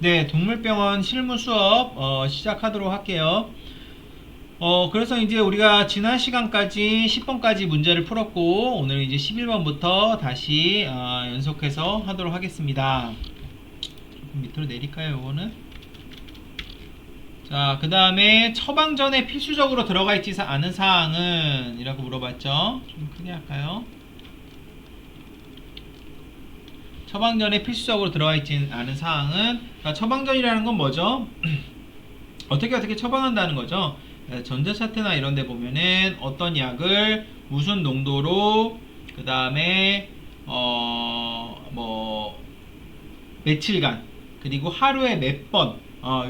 네, 동물병원 실무 수업 시작하도록 할게요. 그래서 이제 우리가 지난 시간까지 10번까지 문제를 풀었고 오늘 이제 11번부터 다시 연속해서 하도록 하겠습니다. 조금 밑으로 내릴까요, 요거는? 자, 그 다음에 처방전에 필수적으로 들어가 있지 않은 사항은 이라고 물어봤죠. 좀 크게 할까요? 처방전에 필수적으로 들어가 있지 않은 사항은, 그러니까 처방전이라는 건 뭐죠? 어떻게 처방한다는 거죠. 전자차트나 이런 데 보면은 어떤 약을 무슨 농도로, 그 다음에 뭐 며칠간, 그리고 하루에 몇 번,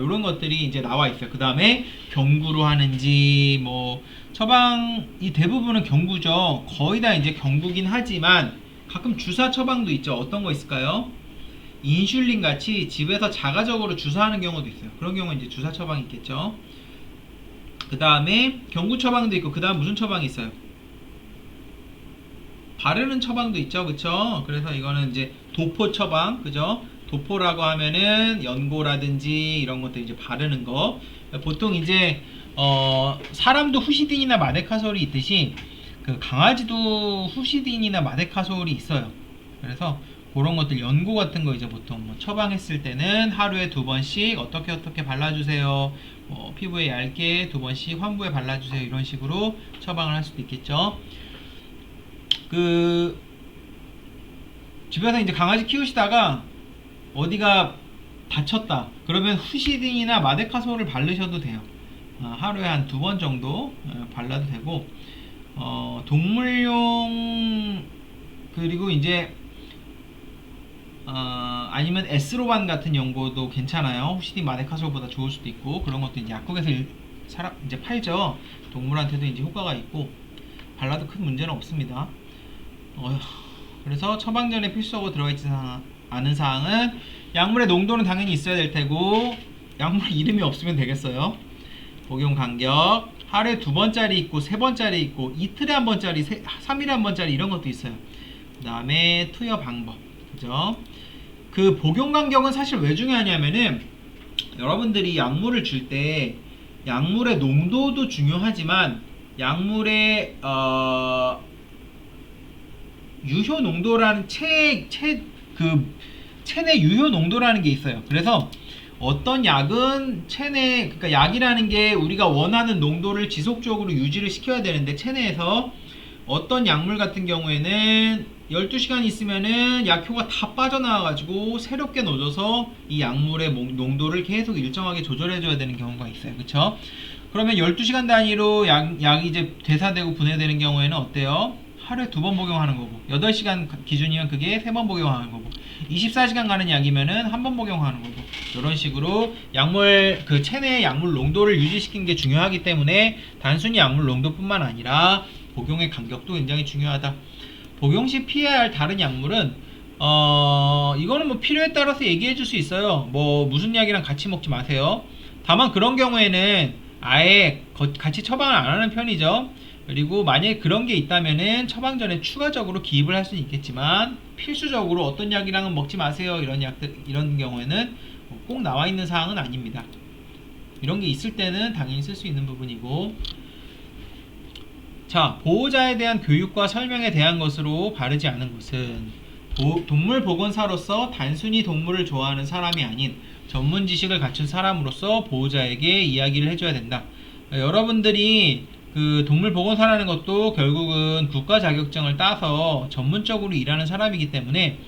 이런 것들이 이제 나와 있어요. 그 다음에 경구로 하는지, 뭐 처방이 대부분은 경구죠. 거의 다 이제 경구긴 하지만 가끔 주사 처방도 있죠. 어떤 거 있을까요? 인슐린 같이 집에서 자가적으로 주사하는 경우도 있어요. 그런 경우는 이제 주사 처방이 있겠죠. 그 다음에 경구 처방도 있고, 그 다음 무슨 처방이 있어요? 바르는 처방도 있죠. 그쵸? 그래서 이거는 이제 도포 처방, 그죠? 도포라고 하면은 연고라든지 이런 것들 이제 바르는 거. 보통 이제 사람도 후시딘이나 마데카솔이 있듯이 그 강아지도 후시딘이나 마데카솔이 있어요. 그래서 그런 것들 연고 같은 거 이제 보통 뭐 처방했을 때는 하루에 2번씩 어떻게 발라주세요. 피부에 얇게 2번씩 환부에 발라주세요. 이런 식으로 처방을 할 수도 있겠죠. 그 집에서 이제 강아지 키우시다가 어디가 다쳤다 그러면 후시딘이나 마데카솔을 바르셔도 돼요. 하루에 한 2번 정도 발라도 되고, 동물용, 그리고 이제 아니면 에스로반 같은 연고도 괜찮아요. 후시딘 마데카솔보다 좋을 수도 있고, 그런 것도 이제 약국에서 이제 팔죠. 동물한테도 이제 효과가 있고 발라도 큰 문제는 없습니다. 그래서 처방전에 필수적으로 들어가 있지 않은 사항은 약물의 농도는 당연히 있어야 될 테고, 약물 이름이 없으면 되겠어요. 복용 간격, 하루에 2번짜리 있고 3번짜리 있고 이틀에 1번짜리 3일에 1번짜리 이런 것도 있어요. 그 다음에 투여 방법, 그죠? 그 복용 간격은 사실 왜 중요하냐면은 여러분들이 약물을 줄 때 약물의 농도도 중요하지만 약물의 유효 농도라는 체내 유효 농도라는 게 있어요. 그래서 어떤 약은 체내, 그러니까 약이라는 게 우리가 원하는 농도를 지속적으로 유지를 시켜야 되는데, 체내에서 어떤 약물 같은 경우에는 12시간 있으면은 약효가 다 빠져나와가지고 새롭게 넣어줘서 이 약물의 농도를 계속 일정하게 조절해줘야 되는 경우가 있어요. 그쵸? 그러면 12시간 단위로 약이 이제 대사되고 분해되는 경우에는 어때요? 하루에 2번 복용하는 거고, 8시간 기준이면 그게 3번 복용하는 거고, 24시간 가는 약이면은 1번 복용하는 거고, 이런 식으로 약물, 그 체내의 약물 농도를 유지시키는 게 중요하기 때문에 단순히 약물 농도뿐만 아니라 복용의 간격도 굉장히 중요하다. 복용 시 피해야 할 다른 약물은 이거는 뭐 필요에 따라서 얘기해 줄 수 있어요. 뭐 무슨 약이랑 같이 먹지 마세요. 다만 그런 경우에는 아예 같이 처방을 안 하는 편이죠. 그리고 만약에 그런 게 있다면은 처방 전에 추가적으로 기입을 할 수는 있겠지만, 필수적으로 어떤 약이랑은 먹지 마세요, 이런 약들, 이런 경우에는 꼭 나와 있는 사항은 아닙니다. 이런 게 있을 때는 당연히 쓸 수 있는 부분이고. 자, 보호자에 대한 교육과 설명에 대한 것으로 바르지 않은 것은 동물보건사로서 단순히 동물을 좋아하는 사람이 아닌 전문 지식을 갖춘 사람으로서 보호자에게 이야기를 해줘야 된다. 여러분들이 그 동물보건사라는 것도 결국은 국가 자격증을 따서 전문적으로 일하는 사람이기 때문에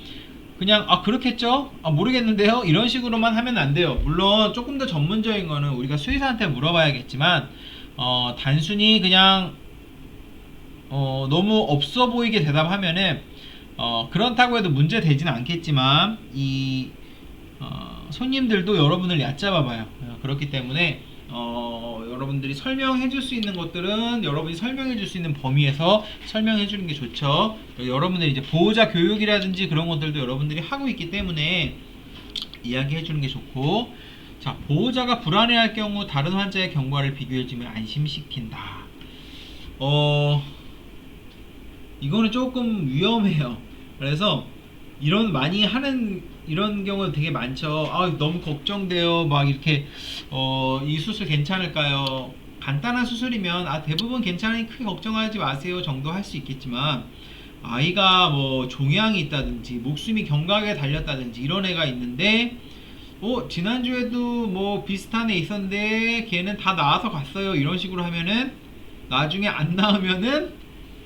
그냥 그렇겠죠? 모르겠는데요? 이런 식으로만 하면 안 돼요. 물론 조금 더 전문적인 거는 우리가 수의사한테 물어봐야겠지만, 단순히 그냥 너무 없어 보이게 대답하면은 그렇다고 해도 문제 되지는 않겠지만, 이 손님들도 여러분을 얕잡아봐요. 그렇기 때문에 여러분들이 설명해 줄 수 있는 것들은 여러분이 설명해 줄 수 있는 범위에서 설명해 주는 게 좋죠. 여러분들이 이제 보호자 교육이라든지 그런 것들도 여러분들이 하고 있기 때문에 이야기해 주는 게 좋고. 자, 보호자가 불안해할 경우 다른 환자의 경과를 비교해 주면 안심시킨다. 이거는 조금 위험해요. 그래서 이런 많이 하는 이런 경우 되게 많죠. 아, 너무 걱정돼요. 막 이렇게 이 수술 괜찮을까요? 간단한 수술이면 대부분 괜찮으니 크게 걱정하지 마세요 정도 할 수 있겠지만 아이가 뭐 종양이 있다든지 목숨이 경각에 달렸다든지 이런 애가 있는데 지난주에도 뭐 비슷한 애 있었는데 걔는 다 나아서 갔어요 이런 식으로 하면은 나중에 안 나으면은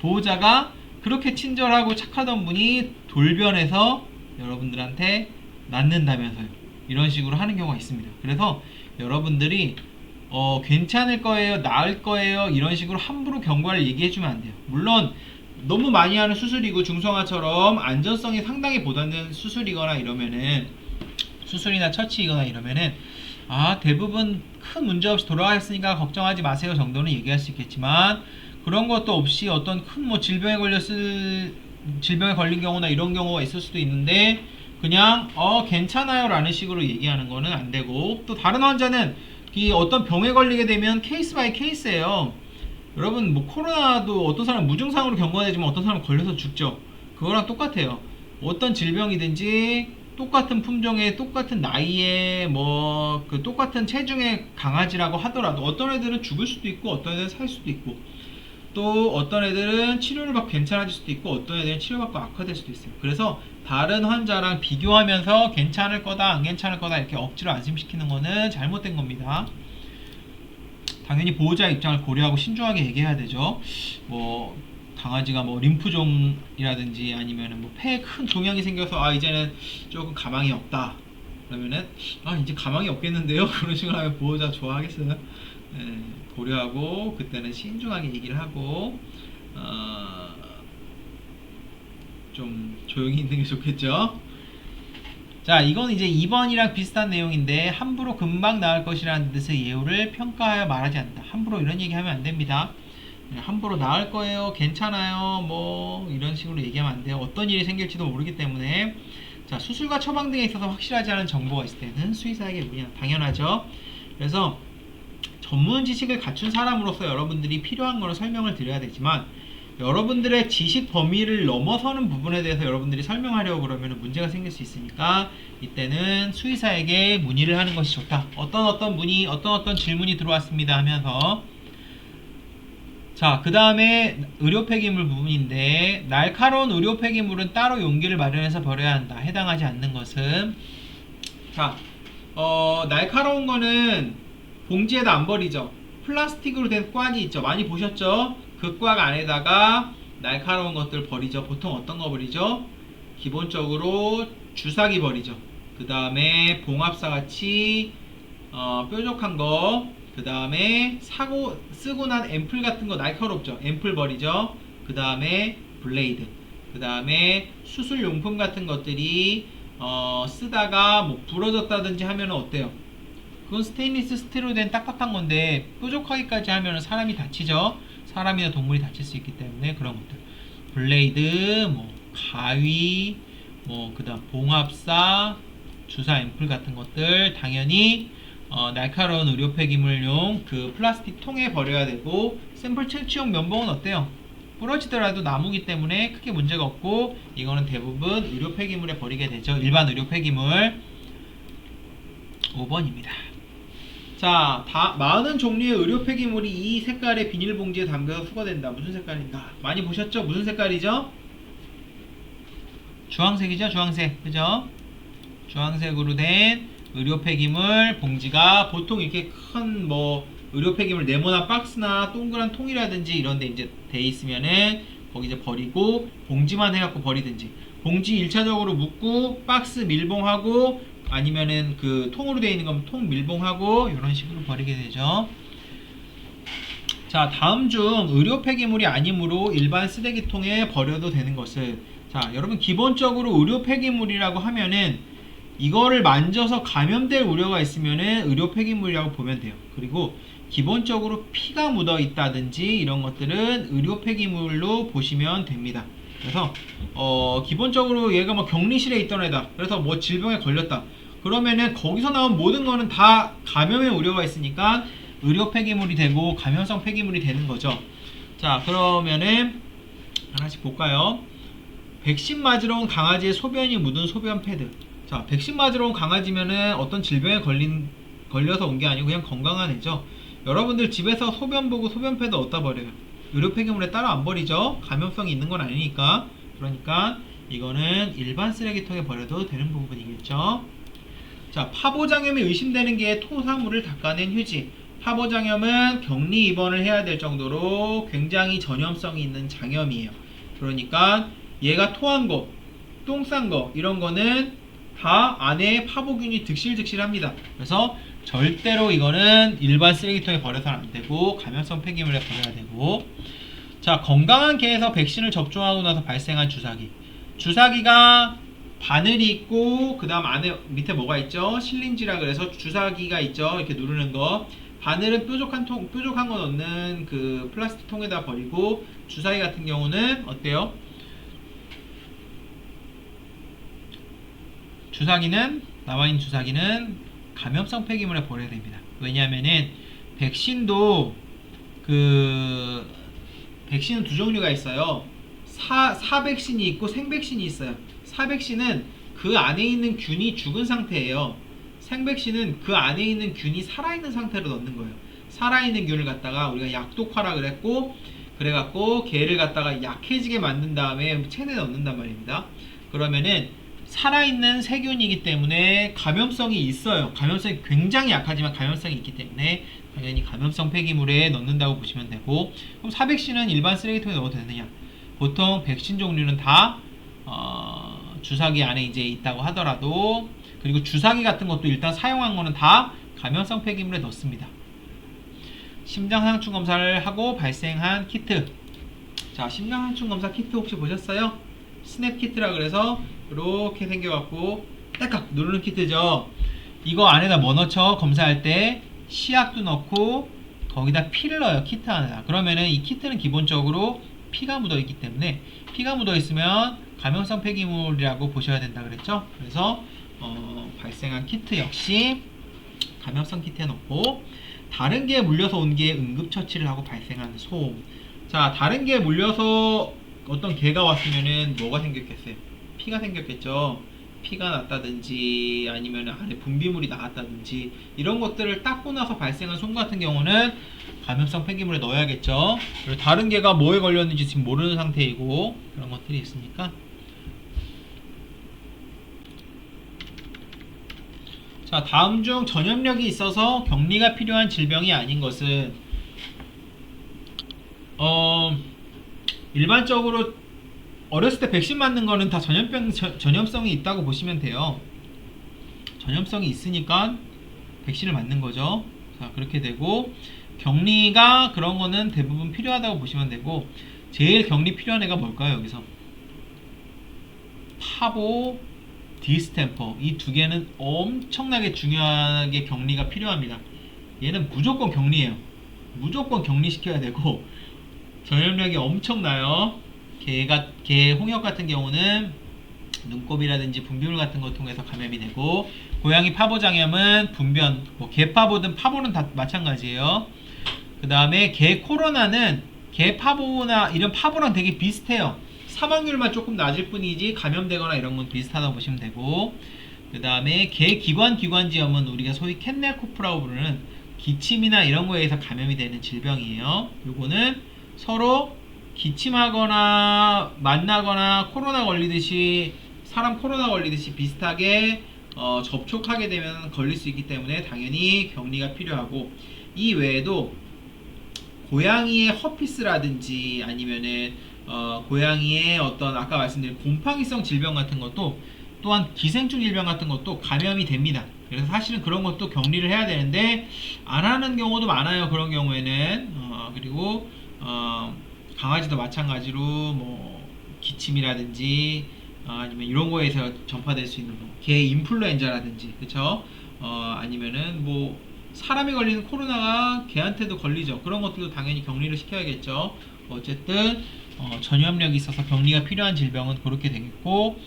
보호자가 그렇게 친절하고 착하던 분이 돌변해서 여러분들한테 낫는다면서요. 이런 식으로 하는 경우가 있습니다. 그래서 여러분들이 괜찮을 거예요, 나을 거예요 이런 식으로 함부로 경과를 얘기해주면 안 돼요. 물론 너무 많이 하는 수술이고 중성화처럼 안전성이 상당히 보다는 수술이거나 이러면은 수술이나 처치이거나 이러면은 대부분 큰 문제 없이 돌아가셨으니까 걱정하지 마세요 정도는 얘기할 수 있겠지만 그런 것도 없이 어떤 큰 뭐 질병에 걸린 경우나 이런 경우가 있을 수도 있는데 그냥 괜찮아요 라는 식으로 얘기하는 거는 안 되고 또 다른 환자는 이 어떤 병에 걸리게 되면 케이스 바이 케이스예요. 여러분 뭐 코로나도 어떤 사람은 무증상으로 경과되지만 어떤 사람은 걸려서 죽죠. 그거랑 똑같아요. 어떤 질병이든지 똑같은 품종의 똑같은 나이에 뭐 그 똑같은 체중의 강아지라고 하더라도 어떤 애들은 죽을 수도 있고 어떤 애들은 살 수도 있고 또 어떤 애들은 치료를 받고 괜찮아질 수도 있고 어떤 애들은 치료받고 악화될 수도 있어요. 그래서 다른 환자랑 비교하면서 괜찮을 거다 안 괜찮을 거다 이렇게 억지로 안심시키는 거는 잘못된 겁니다. 당연히 보호자 입장을 고려하고 신중하게 얘기해야 되죠. 뭐 강아지가 뭐 림프종이라든지 아니면은 뭐 폐에 큰 종양이 생겨서 이제는 조금 가망이 없다. 그러면은 이제 가망이 없겠는데요. 그런 식으로 하면 보호자 좋아하겠어요. 고려하고 그때는 신중하게 얘기를 하고 좀 조용히 있는 게 좋겠죠. 자, 이건 이제 2번이랑 비슷한 내용인데 함부로 금방 나을 것이라는 뜻의 예우를 평가하여 말하지 않는다. 함부로 이런 얘기 하면 안 됩니다. 함부로 나을 거예요, 괜찮아요, 뭐 이런 식으로 얘기하면 안 돼요. 어떤 일이 생길지도 모르기 때문에. 자, 수술과 처방 등에 있어서 확실하지 않은 정보가 있을 때는 수의사에게 문의하는 당연하죠. 그래서 전문 지식을 갖춘 사람으로서 여러분들이 필요한 거를 설명을 드려야 되지만 여러분들의 지식 범위를 넘어서는 부분에 대해서 여러분들이 설명하려고 그러면 문제가 생길 수 있으니까 이때는 수의사에게 문의를 하는 것이 좋다. 어떤 문의, 어떤 질문이 들어왔습니다 하면서. 자, 그 다음에 의료 폐기물 부분인데 날카로운 의료 폐기물은 따로 용기를 마련해서 버려야 한다. 해당하지 않는 것은 자, 날카로운 거는 봉지에다 안 버리죠. 플라스틱으로 된 꽉이 있죠. 많이 보셨죠? 그 꽉 안에다가 날카로운 것들 버리죠. 보통 어떤 거 버리죠? 기본적으로 주사기 버리죠. 그 다음에 봉합사 같이 뾰족한 거, 그 다음에 쓰고 난 앰플 같은 거 날카롭죠. 앰플 버리죠. 그 다음에 블레이드, 그 다음에 수술용품 같은 것들이 쓰다가 뭐 부러졌다든지 하면 어때요? 그건 스테인리스 스틸로 된 딱딱한 건데 뾰족하기까지 하면 사람이 다치죠. 사람이나 동물이 다칠 수 있기 때문에 그런 것들, 블레이드, 뭐 가위, 뭐 그다음 봉합사, 주사 앰플 같은 것들 당연히 날카로운 의료 폐기물용 그 플라스틱 통에 버려야 되고, 샘플 채취용 면봉은 어때요? 부러지더라도 나무기 때문에 크게 문제가 없고 이거는 대부분 의료 폐기물에 버리게 되죠. 일반 의료 폐기물. 5번입니다. 자, 많은 종류의 의료 폐기물이 이 색깔의 비닐봉지에 담겨서 수거된다. 무슨 색깔인가? 많이 보셨죠? 무슨 색깔이죠? 주황색이죠? 주황색. 그죠? 주황색으로 된 의료 폐기물 봉지가 보통 이렇게 큰 뭐 의료 폐기물 네모난 박스나 동그란 통이라든지 이런 데 이제 돼 있으면은 거기 이제 버리고, 봉지만 해갖고 버리든지, 봉지 1차적으로 묶고 박스 밀봉하고 아니면은 그 통으로 되어 있는 건 통 밀봉하고 이런 식으로 버리게 되죠. 자, 다음 중 의료 폐기물이 아니므로 일반 쓰레기통에 버려도 되는 것을. 자, 여러분 기본적으로 의료 폐기물이라고 하면은 이거를 만져서 감염될 우려가 있으면은 의료 폐기물이라고 보면 돼요. 그리고 기본적으로 피가 묻어 있다든지 이런 것들은 의료 폐기물로 보시면 됩니다. 그래서 기본적으로 얘가 뭐 격리실에 있던 애다, 그래서 뭐 질병에 걸렸다, 그러면은 거기서 나온 모든 거는 다 감염의 우려가 있으니까 의료 폐기물이 되고 감염성 폐기물이 되는 거죠. 자, 그러면은 하나씩 볼까요? 백신 맞으러 온 강아지의 소변이 묻은 소변 패드. 자, 백신 맞으러 온 강아지면은 어떤 질병에 걸려서 온 게 아니고 그냥 건강한 애죠. 여러분들 집에서 소변 보고 소변 패드 어디다 버려요? 의료 폐기물에 따로 안 버리죠. 감염성이 있는 건 아니니까. 그러니까 이거는 일반 쓰레기통에 버려도 되는 부분이겠죠. 자, 파보장염이 의심되는 게 토사물을 닦아낸 휴지. 파보장염은 격리 입원을 해야 될 정도로 굉장히 전염성이 있는 장염이에요. 그러니까 얘가 토한 거, 똥 싼 거 이런 거는 다 안에 파보균이 득실득실합니다. 그래서 절대로 이거는 일반 쓰레기통에 버려서는 안 되고 감염성 폐기물에 버려야 되고. 자, 건강한 개에서 백신을 접종하고 나서 발생한 주사기. 주사기가 바늘이 있고 그 다음 안에 밑에 뭐가 있죠? 실린지라 그래서 주사기가 있죠. 이렇게 누르는 거. 바늘은 뾰족한 거 넣는 그 플라스틱 통에다 버리고, 주사기 같은 경우는 어때요? 주사기는, 남아있는 주사기는 감염성 폐기물에 버려야 됩니다. 왜냐하면은 백신도 백신은 두 종류가 있어요. 사백신이 있고 생백신이 있어요. 사백신은 그 안에 있는 균이 죽은 상태예요. 생백신은 그 안에 있는 균이 살아있는 상태로 넣는 거예요. 살아있는 균을 갖다가 우리가 약독화라 그래갖고 걔를 갖다가 약해지게 만든 다음에 체내에 넣는단 말입니다. 그러면은 살아있는 세균이기 때문에 감염성이 있어요. 감염성이 굉장히 약하지만 감염성이 있기 때문에 당연히 감염성 폐기물에 넣는다고 보시면 되고. 그럼 사백신은 일반 쓰레기통에 넣어도 되느냐? 보통 백신 종류는 다 주사기 안에 이제 있다고 하더라도, 그리고 주사기 같은 것도 일단 사용한 거는 다 감염성 폐기물에 넣습니다. 심장상충 검사를 하고 발생한 키트. 자, 심장상충 검사 키트 혹시 보셨어요? 스냅 키트라 그래서 이렇게 생겨갖고 딱딱 누르는 키트죠. 이거 안에다 뭐 넣죠? 검사할 때 시약도 넣고 거기다 피를 넣어요. 키트 안에다. 그러면은 이 키트는 기본적으로 피가 묻어있기 때문에, 피가 묻어있으면 감염성 폐기물이라고 보셔야 된다 그랬죠. 그래서 발생한 키트 역시 감염성 키트에 넣고, 다른 개에 물려서 온 개의 응급처치를 하고 발생한 소음. 자, 다른 개에 물려서 어떤 개가 왔으면은 뭐가 생겼겠어요? 피가 생겼겠죠. 피가 났다든지 아니면 안에 분비물이 나왔다든지 이런 것들을 닦고 나서 발생한 소음 같은 경우는 감염성 폐기물에 넣어야겠죠. 그리고 다른 개가 뭐에 걸렸는지 지금 모르는 상태이고 그런 것들이 있으니까. 자, 다음 중 전염력이 있어서 격리가 필요한 질병이 아닌 것은, 일반적으로 어렸을 때 백신 맞는 거는 다 전염성이 있다고 보시면 돼요. 전염성이 있으니까 백신을 맞는 거죠. 자, 그렇게 되고, 격리가 그런 거는 대부분 필요하다고 보시면 되고, 제일 격리 필요한 애가 뭘까요, 여기서? 파보, 디스템퍼. 이 두 개는 엄청나게 중요하게 격리가 필요합니다. 얘는 무조건 격리해요. 무조건 격리시켜야 되고, 전염력이 엄청나요. 개 홍역 같은 경우는 눈곱이라든지 분비물 같은 거 통해서 감염이 되고, 고양이 파보장염은 분변, 개 파보든 파보는 다 마찬가지예요. 그 다음에 개 코로나는 개 파보나 이런 파보랑 되게 비슷해요. 사망률만 조금 낮을 뿐이지 감염되거나 이런 건 비슷하다고 보시면 되고, 그 다음에 개 기관지염은 우리가 소위 캔넬코프라고 부르는 기침이나 이런 거에 의해서 감염이 되는 질병이에요. 요거는 서로 기침하거나 만나거나 사람 코로나 걸리듯이 비슷하게 접촉하게 되면 걸릴 수 있기 때문에 당연히 격리가 필요하고, 이 외에도 고양이의 허피스라든지 아니면은 고양이의 어떤 아까 말씀드린 곰팡이성 질병 같은 것도, 또한 기생충 질병 같은 것도 감염이 됩니다. 그래서 사실은 그런 것도 격리를 해야 되는데 안 하는 경우도 많아요. 그런 경우에는 그리고 강아지도 마찬가지로 뭐 기침이라든지 아니면 이런 거에서 전파될 수 있는 개 인플루엔자라든지, 그쵸? 아니면은 뭐 사람이 걸리는 코로나가 개한테도 걸리죠. 그런 것들도 당연히 격리를 시켜야겠죠. 어쨌든 전염력이 있어서 격리가 필요한 질병은 그렇게 되겠고,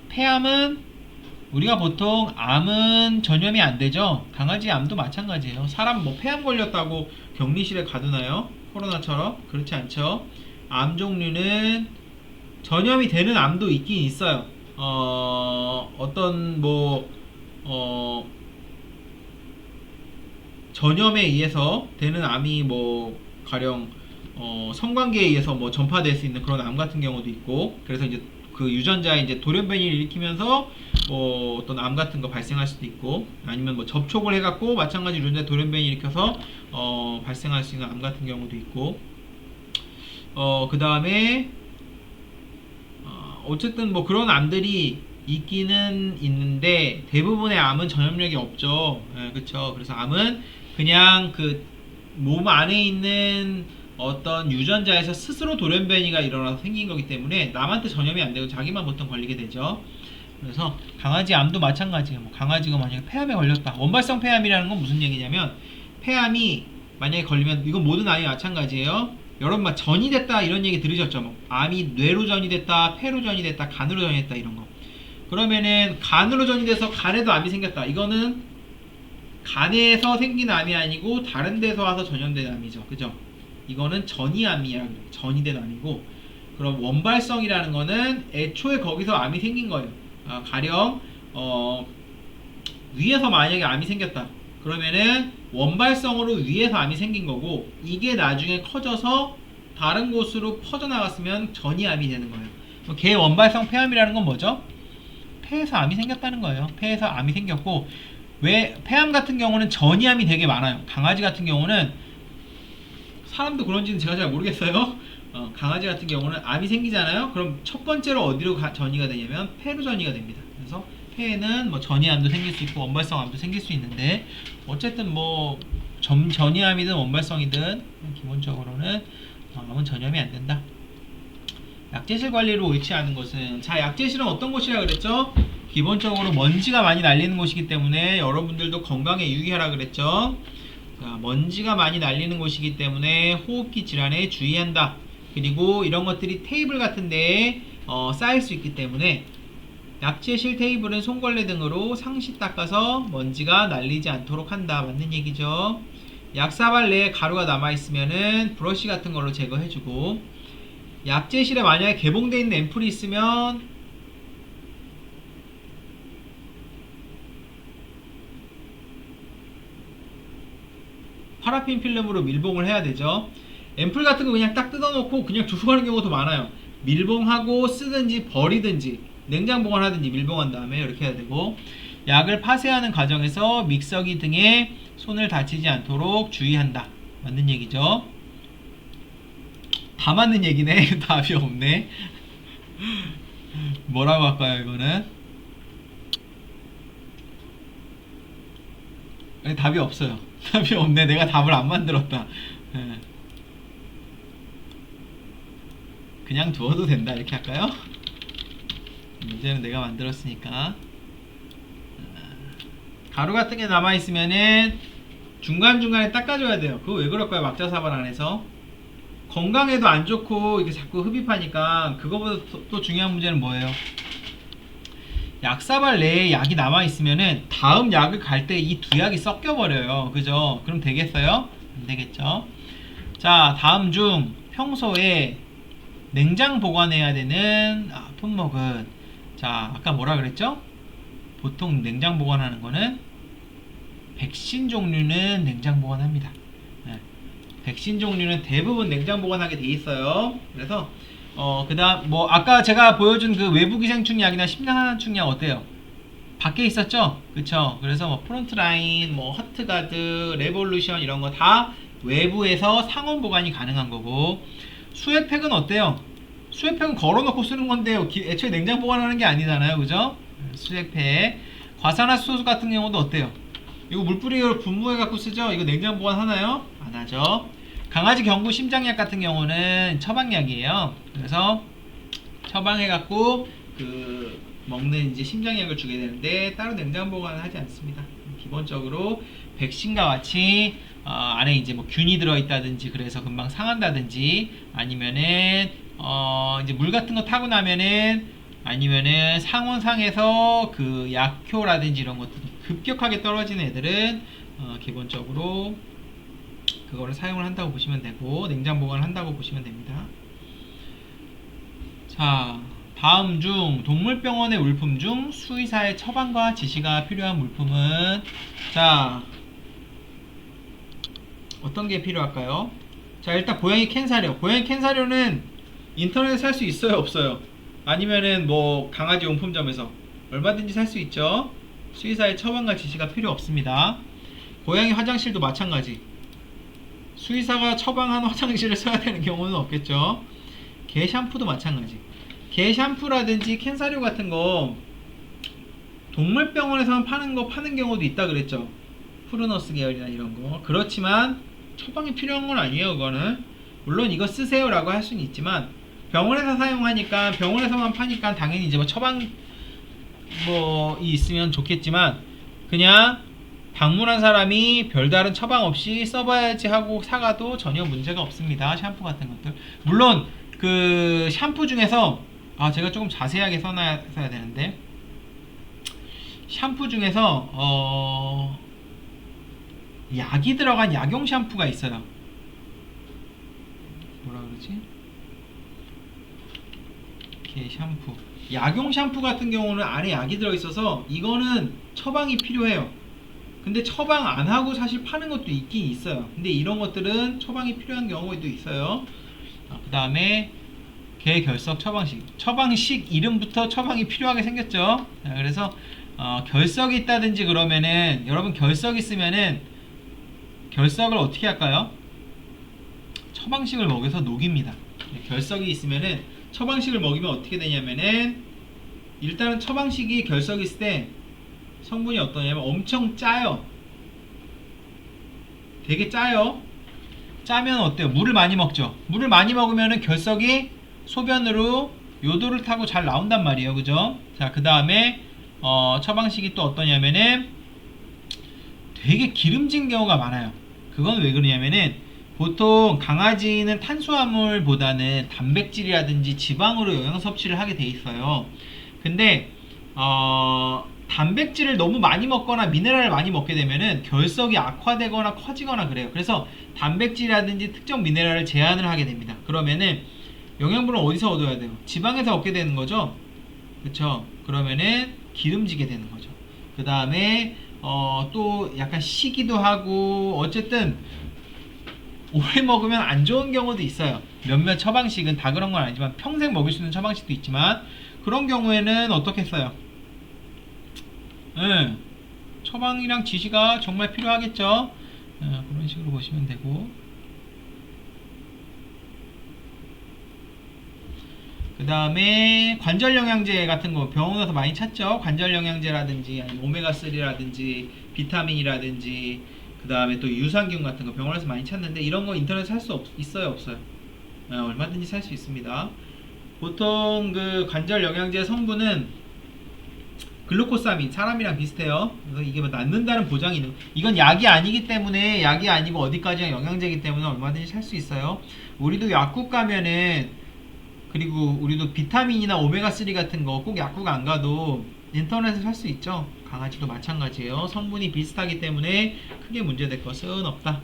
폐암은 우리가 보통 암은 전염이 안 되죠. 강아지 암도 마찬가지예요. 사람 뭐 폐암 걸렸다고 격리실에 가두나요? 코로나처럼? 그렇지 않죠. 암 종류는 전염이 되는 암도 있긴 있어요. 어떤 뭐 전염에 의해서 되는 암이 뭐 가령 성관계에 의해서 뭐 전파될 수 있는 그런 암 같은 경우도 있고, 그래서 이제 그 유전자에 이제 돌연변이를 일으키면서 뭐 어떤 암 같은 거 발생할 수도 있고, 아니면 뭐 접촉을 해갖고 마찬가지 유전자 돌연변이 일으켜서 발생할 수 있는 암 같은 경우도 있고, 그 다음에 어쨌든 뭐 그런 암들이 있기는 있는데 대부분의 암은 전염력이 없죠. 예, 그쵸. 그래서 암은 그냥 그 몸 안에 있는 어떤 유전자에서 스스로 돌연변이가 일어나서 생긴 거기 때문에 남한테 전염이 안 되고 자기만 보통 걸리게 되죠. 그래서 강아지 암도 마찬가지예요. 뭐 강아지가 만약에 폐암에 걸렸다. 원발성 폐암이라는 건 무슨 얘기냐면, 폐암이 만약에 걸리면 이건 모든 암이 마찬가지예요. 여러분 막 전이 됐다 이런 얘기 들으셨죠? 뭐 암이 뇌로 전이 됐다, 폐로 전이 됐다, 간으로 전이 됐다 이런 거. 그러면은 간으로 전이 돼서 간에도 암이 생겼다. 이거는 간에서 생긴 암이 아니고 다른 데서 와서 전염된 암이죠. 그죠? 이거는 전이암이야. 전이된 암이고, 그럼 원발성이라는 거는 애초에 거기서 암이 생긴 거예요. 가령 위에서 만약에 암이 생겼다. 그러면은 원발성으로 위에서 암이 생긴 거고, 이게 나중에 커져서 다른 곳으로 퍼져나갔으면 전이암이 되는 거예요. 개 원발성 폐암이라는 건 뭐죠? 폐에서 암이 생겼다는 거예요. 폐에서 암이 생겼고, 왜 폐암 같은 경우는 전이암이 되게 많아요. 강아지 같은 경우는, 사람도 그런지는 제가 잘 모르겠어요. 강아지 같은 경우는 암이 생기잖아요. 그럼 첫 번째로 어디로 전이가 되냐면 폐로 전이가 됩니다. 그래서 폐에는 뭐 전이암도 생길 수 있고 원발성 암도 생길 수 있는데, 어쨌든 뭐 전이암이든 원발성이든 기본적으로는 암은 전염이 안 된다. 약재실 관리를 옳지 않은 것은, 자, 약재실은 어떤 곳이라 그랬죠? 기본적으로 먼지가 많이 날리는 곳이기 때문에 여러분들도 건강에 유의하라 그랬죠. 자, 먼지가 많이 날리는 곳이기 때문에 호흡기 질환에 주의한다. 그리고 이런 것들이 테이블 같은 데에 쌓일 수 있기 때문에 약재실 테이블은 손걸레 등으로 상시 닦아서 먼지가 날리지 않도록 한다. 맞는 얘기죠. 약사발 내에 가루가 남아있으면은 브러쉬 같은 걸로 제거해주고, 약재실에 만약에 개봉되어 있는 앰플이 있으면 파라핀 필름으로 밀봉을 해야 되죠. 앰플 같은 거 그냥 딱 뜯어놓고 그냥 두고 가는 경우도 많아요. 밀봉하고 쓰든지 버리든지 냉장 보관하든지 밀봉한 다음에 이렇게 해야 되고, 약을 파쇄하는 과정에서 믹서기 등에 손을 다치지 않도록 주의한다. 맞는 얘기죠. 다 맞는 얘기네. 답이 없네. 뭐라고 할까요 이거는? 아니, 답이 없어요. 답이 없네. 내가 답을 안 만들었다. 예. 그냥 두어도 된다 이렇게 할까요? 문제는 내가 만들었으니까. 가루 같은 게 남아있으면은 중간중간에 닦아줘야 돼요. 그거 왜 그럴까요? 막자사발 안에서 건강에도 안 좋고 이게 자꾸 흡입하니까. 그거보다 또 중요한 문제는 뭐예요? 약사발 내에 약이 남아있으면은 다음 약을 갈 때 이 두 약이 섞여버려요. 그죠? 그럼 되겠어요? 안 되겠죠? 자, 다음 중 평소에 냉장 보관해야 되는 품목은, 자, 아까 뭐라 그랬죠? 보통 냉장 보관하는 거는 백신 종류는 냉장 보관합니다. 네. 백신 종류는 대부분 냉장 보관하게 돼 있어요. 그래서 그 다음 뭐 아까 제가 보여준 그 외부 기생충 약이나 심장하나충 약 어때요? 밖에 있었죠? 그쵸? 그래서 뭐 프론트라인, 뭐 허트가드, 레볼루션 이런 거 다 외부에서 상온 보관이 가능한 거고, 수액팩은 어때요? 수액팩은 걸어놓고 쓰는 건데 애초에 냉장 보관하는 게 아니잖아요. 그죠? 수액팩. 과산화수소 같은 경우도 어때요? 이거 물뿌리로 분무해 갖고 쓰죠? 이거 냉장 보관 하나요? 안 하죠. 강아지 경구 심장약 같은 경우는 처방약이에요. 그래서 처방해 갖고 그 먹는 이제 심장약을 주게 되는데 따로 냉장 보관을 하지 않습니다. 기본적으로 백신과 같이 안에 이제 뭐 균이 들어있다든지 그래서 금방 상한다든지, 아니면은 이제 물 같은 거 타고 나면은, 아니면은 상온상에서 그 약효라든지 이런 것들이 급격하게 떨어지는 애들은 기본적으로 그거를 사용을 한다고 보시면 되고 냉장 보관을 한다고 보시면 됩니다. 자, 다음 중 동물병원의 물품 중 수의사의 처방과 지시가 필요한 물품은, 자, 어떤 게 필요할까요? 자, 일단 고양이 캔 사료. 고양이 캔 사료는 인터넷에 살 수 있어요, 없어요? 아니면은 뭐 강아지 용품점에서 얼마든지 살 수 있죠. 수의사의 처방과 지시가 필요 없습니다. 고양이 화장실도 마찬가지. 수의사가 처방한 화장실을 써야 되는 경우는 없겠죠. 개 샴푸도 마찬가지. 개 샴푸라든지 캔 사료 같은 거 동물병원에서만 파는 경우도 있다 그랬죠. 푸르너스 계열이나 이런 거. 그렇지만 처방이 필요한 건 아니에요. 그거는 물론 이거 쓰세요 라고 할 수는 있지만 병원에서 사용하니까, 병원에서만 파니까 당연히 이제 뭐 처방이 있으면 좋겠지만, 그냥 방문한 사람이 별다른 처방 없이 써봐야지 하고 사가도 전혀 문제가 없습니다. 샴푸 같은 것들. 물론 그 샴푸 중에서 제가 조금 자세하게 써야 되는데, 샴푸 중에서 약이 들어간 약용 샴푸가 있어요. 뭐라 그러지? 개 샴푸. 약용 샴푸 같은 경우는 안에 약이 들어있어서 이거는 처방이 필요해요. 근데 처방 안 하고 사실 파는 것도 있긴 있어요. 근데 이런 것들은 처방이 필요한 경우도 있어요. 그 다음에 개 결석 처방식. 처방식 이름부터 처방이 필요하게 생겼죠. 그래서 결석이 있다든지 그러면은, 여러분 결석 있으면은 결석을 어떻게 할까요? 처방식을 먹여서 녹입니다. 결석이 있으면은 처방식을 먹이면 어떻게 되냐면은, 일단은 처방식이 결석이 있을 때 성분이 어떠냐면 엄청 짜요. 되게 짜요. 짜면 어때요? 물을 많이 먹죠. 물을 많이 먹으면은 결석이 소변으로 요도를 타고 잘 나온단 말이에요. 그죠? 자, 그 다음에 처방식이 또 어떠냐면은 되게 기름진 경우가 많아요. 그건 왜 그러냐면은, 보통 강아지는 탄수화물보다는 단백질이라든지 지방으로 영양 섭취를 하게 돼 있어요. 근데 단백질을 너무 많이 먹거나 미네랄을 많이 먹게 되면은 결석이 악화되거나 커지거나 그래요. 그래서 단백질이라든지 특정 미네랄을 제한을 하게 됩니다. 그러면은 영양분을 어디서 얻어야 돼요? 지방에서 얻게 되는 거죠. 그쵸? 그러면은 기름지게 되는 거죠. 그 다음에 또 약간 시기도 하고, 어쨌든 오래 먹으면 안 좋은 경우도 있어요. 몇몇 처방식은 다 그런 건 아니지만, 평생 먹을 수 있는 처방식도 있지만, 그런 경우에는 어떻게 써요? 처방이랑 지시가 정말 필요하겠죠. 그런 식으로 보시면 되고, 그 다음에 관절 영양제 같은 거 병원에서 많이 찾죠. 관절 영양제라든지 오메가3라든지 비타민이라든지, 그 다음에 또 유산균 같은 거 병원에서 많이 찾는데, 이런 거 인터넷에 살 수 있어요, 없어요? 얼마든지 살 수 있습니다. 보통 그 관절 영양제 성분은 글루코사민, 사람이랑 비슷해요. 그래서 이게 뭐 낫는다는 보장이 있는, 이건 약이 아니기 때문에, 약이 아니고 어디까지나 영양제이기 때문에 얼마든지 살 수 있어요. 우리도 약국 가면은, 그리고 우리도 비타민이나 오메가3 같은 거 꼭 약국 안 가도 인터넷에 살 수 있죠. 강아지도 마찬가지예요. 성분이 비슷하기 때문에 크게 문제될 것은 없다.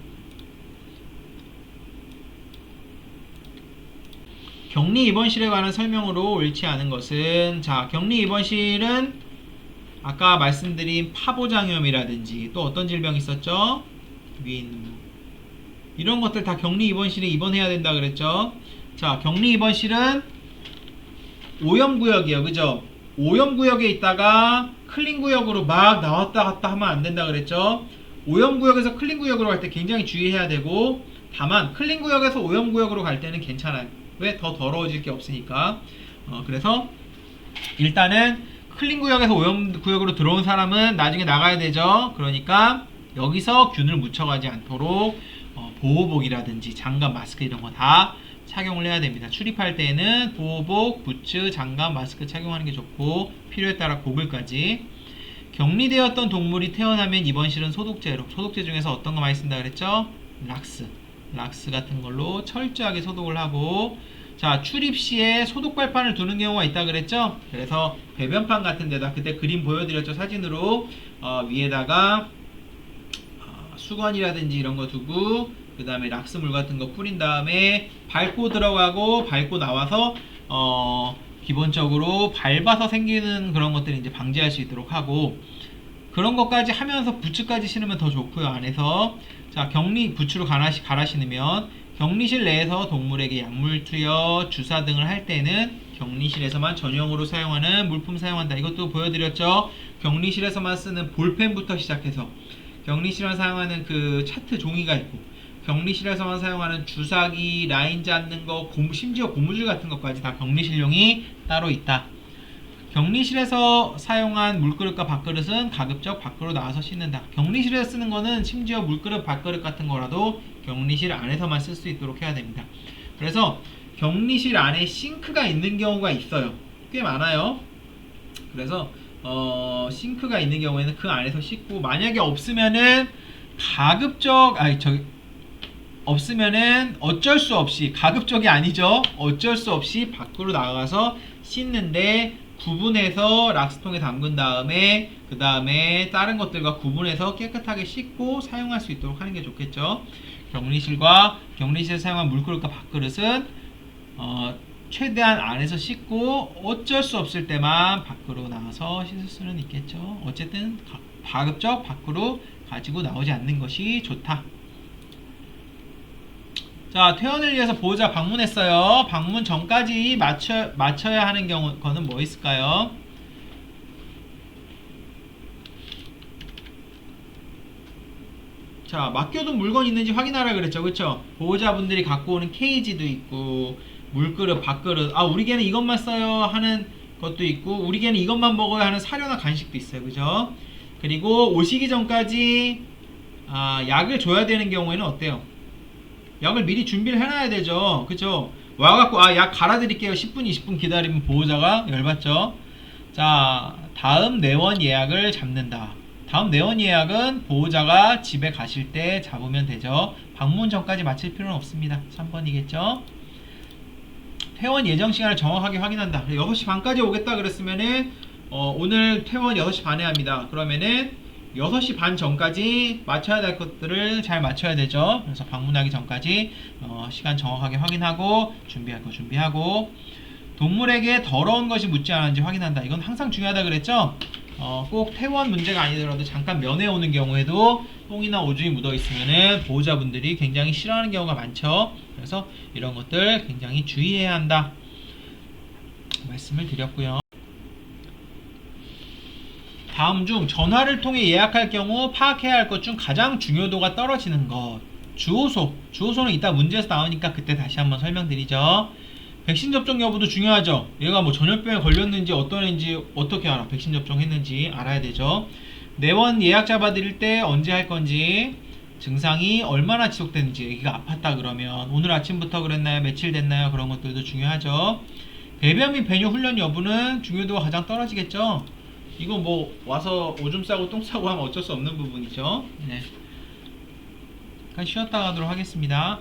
격리 입원실에 관한 설명으로 옳지 않은 것은, 자, 격리 입원실은 아까 말씀드린 파보장염이라든지 또 어떤 질병이 있었죠? 위에 있는 거. 이런 것들 다 격리 입원실에 입원해야 된다 그랬죠? 자, 격리 입원실은 오염구역이에요. 그죠? 오염구역에 있다가 클린구역으로 막 나왔다 갔다 하면 안 된다 그랬죠? 오염구역에서 클린구역으로 갈 때 굉장히 주의해야 되고, 다만 클린구역에서 오염구역으로 갈 때는 괜찮아요. 왜? 더 더러워질 게 없으니까. 그래서 일단은 클린구역에서 오염구역으로 들어온 사람은 나중에 나가야 되죠. 그러니까 여기서 균을 묻혀가지 않도록 보호복이라든지 장갑, 마스크 이런 거 다 착용을 해야 됩니다. 출입할 때는 보호복, 부츠, 장갑, 마스크 착용하는 게 좋고, 필요에 따라 고글까지. 격리되었던 동물이 태어나면 입원실은 소독제로, 소독제 중에서 어떤 거 많이 쓴다 그랬죠? 락스 같은 걸로 철저하게 소독을 하고, 자, 출입 시에 소독 발판을 두는 경우가 있다 그랬죠? 그래서 배변판 같은 데다, 그때 그림 보여드렸죠, 사진으로. 위에다가 수건이라든지 이런 거 두고, 그 다음에 락스물 같은 거 뿌린 다음에 밟고 들어가고 밟고 나와서 기본적으로 밟아서 생기는 그런 것들을 이제 방지할 수 있도록 하고, 그런 것까지 하면서 부츠까지 신으면 더 좋고요. 안에서 자, 격리 부츠로 갈아 신으면 격리실 내에서 동물에게 약물 투여, 주사 등을 할 때는 격리실에서만 전용으로 사용하는 물품 사용한다. 이것도 보여드렸죠. 격리실에서만 쓰는 볼펜부터 시작해서 격리실에서 사용하는 그 차트 종이가 있고, 격리실에서만 사용하는 주사기, 라인 잡는 거, 심지어 고무줄 같은 것까지 다 격리실용이 따로 있다. 격리실에서 사용한 물그릇과 밥그릇은 가급적 밖으로 나와서 씻는다. 격리실에서 쓰는 거는 심지어 물그릇, 밥그릇 같은 거라도 격리실 안에서만 쓸 수 있도록 해야 됩니다. 그래서 격리실 안에 싱크가 있는 경우가 있어요. 꽤 많아요. 그래서 싱크가 있는 경우에는 그 안에서 씻고, 만약에 없으면은 없으면은 어쩔 수 없이, 가급적이 아니죠, 어쩔 수 없이 밖으로 나가서 씻는데, 구분해서 락스통에 담근 다음에 그 다음에 다른 것들과 구분해서 깨끗하게 씻고 사용할 수 있도록 하는 게 좋겠죠. 격리실에서 사용한 물그릇과 밥그릇은 최대한 안에서 씻고, 어쩔 수 없을 때만 밖으로 나와서 씻을 수는 있겠죠. 어쨌든 가급적 밖으로 가지고 나오지 않는 것이 좋다. 자, 퇴원을 위해서 보호자 방문했어요. 방문 전까지 맞춰야 하는 거는 뭐 있을까요? 자, 맡겨둔 물건 있는지 확인하라 그랬죠. 그쵸? 보호자분들이 갖고 오는 케이지도 있고, 물그릇, 밥그릇, 우리 개는 이것만 써요 하는 것도 있고, 우리 개는 이것만 먹어야 하는 사료나 간식도 있어요. 그죠? 그리고 오시기 전까지 약을 줘야 되는 경우에는 어때요? 약을 미리 준비를 해놔야 되죠. 그쵸? 와갖고 약 갈아드릴게요 10분 20분 기다리면 보호자가 열받죠. 자, 다음 내원 예약을 잡는다. 다음 내원 예약은 보호자가 집에 가실 때 잡으면 되죠. 방문 전까지 마칠 필요는 없습니다. 3번이겠죠. 퇴원 예정 시간을 정확하게 확인한다. 6시 반까지 오겠다 그랬으면은 오늘 퇴원 6시 반에 합니다. 그러면은 6시 반 전까지 맞춰야 될 것들을 잘 맞춰야 되죠. 그래서 방문하기 전까지 시간 정확하게 확인하고, 준비할 거 준비하고, 동물에게 더러운 것이 묻지 않았는지 확인한다. 이건 항상 중요하다 그랬죠. 꼭 퇴원 문제가 아니더라도 잠깐 면회 오는 경우에도 똥이나 오줌이 묻어 있으면은 보호자분들이 굉장히 싫어하는 경우가 많죠. 그래서 이런 것들 굉장히 주의해야 한다 말씀을 드렸고요. 다음 중 전화를 통해 예약할 경우 파악해야 할 것 중 가장 중요도가 떨어지는 것. 주호소는 이따 문제에서 나오니까 그때 다시 한번 설명드리죠. 백신 접종 여부도 중요하죠. 얘가 뭐 전염병에 걸렸는지 어떤 애인지 어떻게 알아? 백신 접종했는지 알아야 되죠. 내원 예약 잡아드릴 때 언제 할 건지, 증상이 얼마나 지속됐는지, 애기가 아팠다 그러면 오늘 아침부터 그랬나요? 며칠 됐나요? 그런 것들도 중요하죠. 배변 및 배뇨 훈련 여부는 중요도가 가장 떨어지겠죠. 이거 뭐 와서 오줌 싸고 똥 싸고 하면 어쩔 수 없는 부분이죠. 네. 잠깐 쉬었다 가도록 하겠습니다.